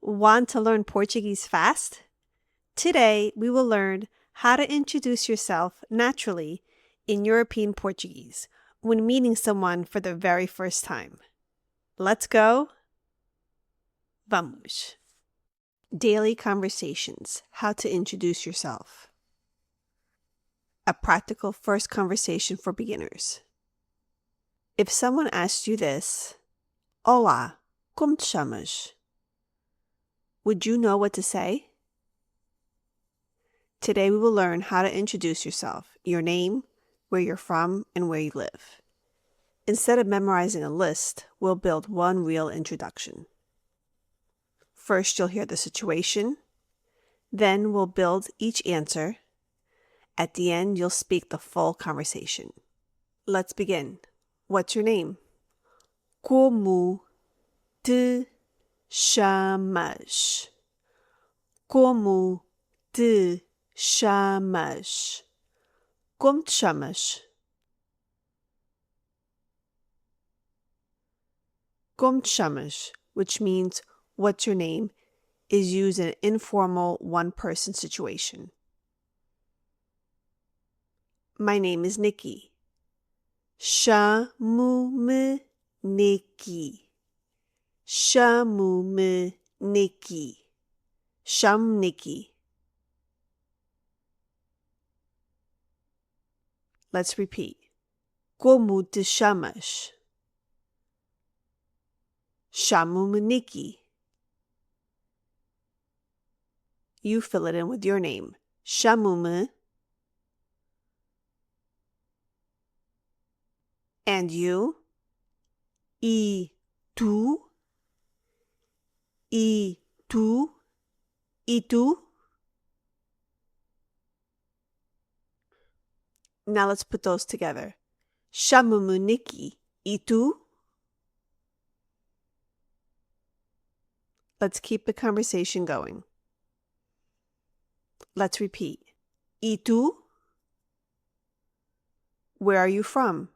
Want to learn Portuguese fast? Today, we will learn how to introduce yourself naturally in European Portuguese when meeting someone for the very first time. Let's go. Vamos. Daily conversations. How to introduce yourself. A practical first conversation for beginners. If someone asks you this, Olá, como te chamas? Would you know what to say? Today we will learn how to introduce yourself, your name, where you're from, and where you live. Instead of memorizing a list, we'll build one real introduction. First, you'll hear the situation. Then we'll build each answer. At the end, you'll speak the full conversation. Let's begin. What's your name? Como te chamas? Como te chamas? Como te chamas? Como te chamas, which means what's your name, is used in an informal one-person situation. My name is Nikki. Chamo-me Nikki. Chamo-me Nikki. Chamo Nikki. Let's repeat. Como te chamas? Chamo-me Nikki. You fill it in with your name. Chamo-me. And you? E tu? E tu? E tu? Now let's put those together. Chamo-me Nikki. E tu? Let's keep the conversation going. Let's repeat. E tu? Where are you from?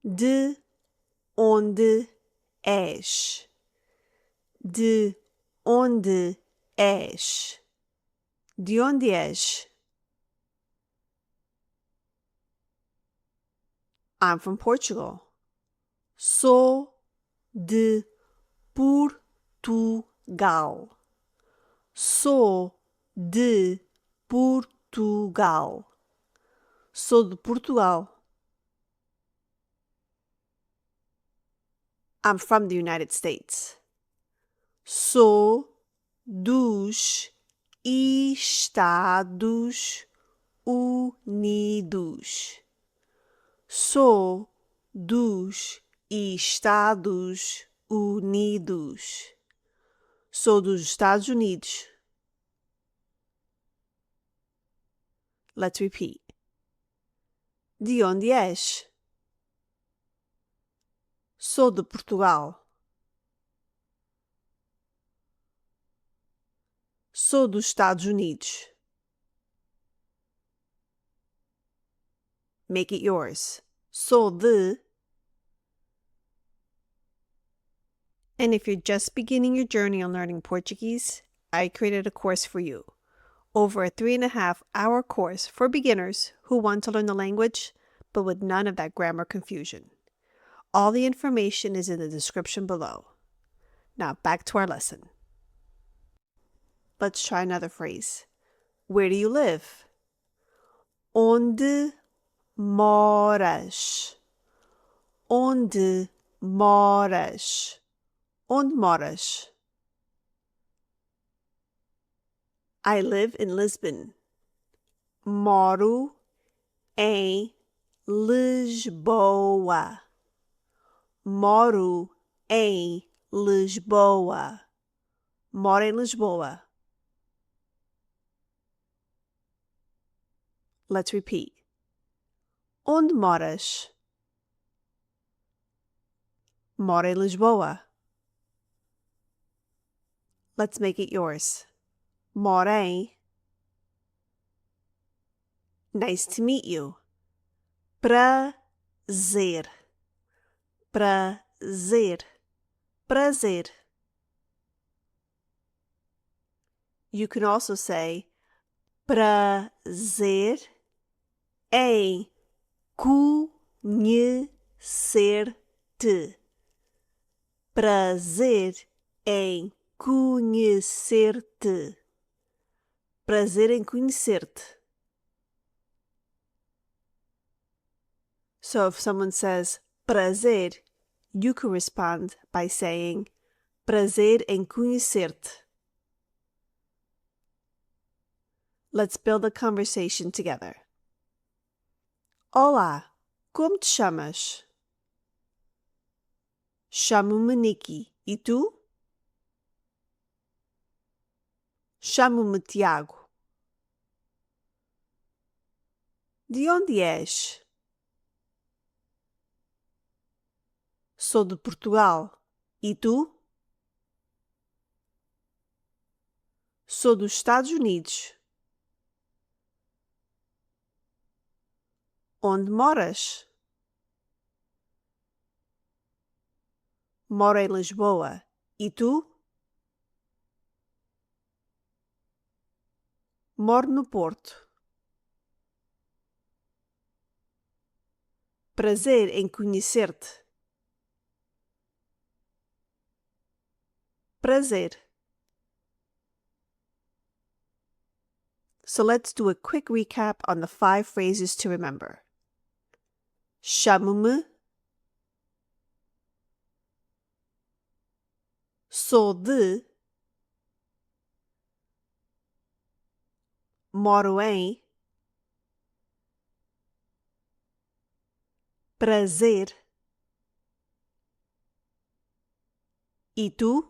De onde és? De onde és? De onde és? I'm from Portugal. Sou de Portugal. Sou de Portugal. Sou de Portugal. I'm from the United States. Sou dos Estados Unidos. Sou dos Estados Unidos. Sou dos Estados Unidos. Let's repeat. De onde és? Sou de Portugal. Sou dos Estados Unidos. Make it yours. Sou de. And if you're just beginning your journey on learning Portuguese, I created a course for you. Over a 3.5-hour course for beginners who want to learn the language, but with none of that grammar confusion. All the information is in the description below. Now back to our lesson. Let's try another phrase. Where do you live? Onde moras? Onde moras? Onde moras? I live in Lisbon. Moro em Lisboa. Moro em Lisboa. Moro em Lisboa. Let's repeat. Onde moras? Moro em Lisboa. Let's make it yours. Moro em. Nice to meet you. Prazer. Prazer. Prazer. You can also say prazer em conhecer-te. Prazer em conhecer-te. Prazer em conhecer-te. So if someone says prazer, you can respond by saying prazer em conhecer-te. Let's build a conversation together. Olá, como te chamas? Chamo-me Nikki. E tu? Chamo-me Tiago. De onde és? Sou de Portugal. E tu? Sou dos Estados Unidos. Onde moras? Moro em Lisboa. E tu? Moro no Porto. Prazer em conhecer-te. Prazer. So let's do a quick recap on the 5 phrases to remember. Chamo-me. Sou de. Moro em. Prazer. E tu?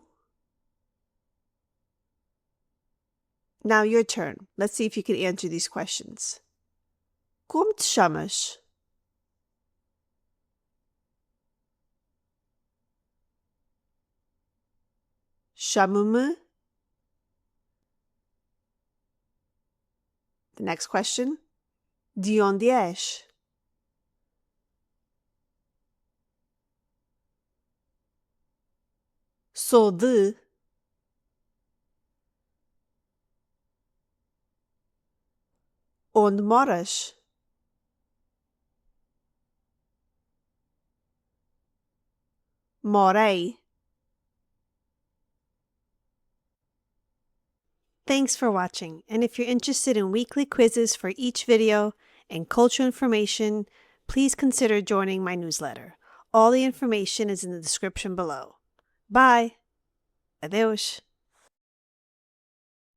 Now your turn. Let's see if you can answer these questions. Como te chamas? Chamo-me. The next question. De onde és? Sou de. Onde moras? Morei. Thanks for watching, and if you're interested in weekly quizzes for each video and cultural information, please consider joining my newsletter. All the information is in the description below. Bye! Adeus!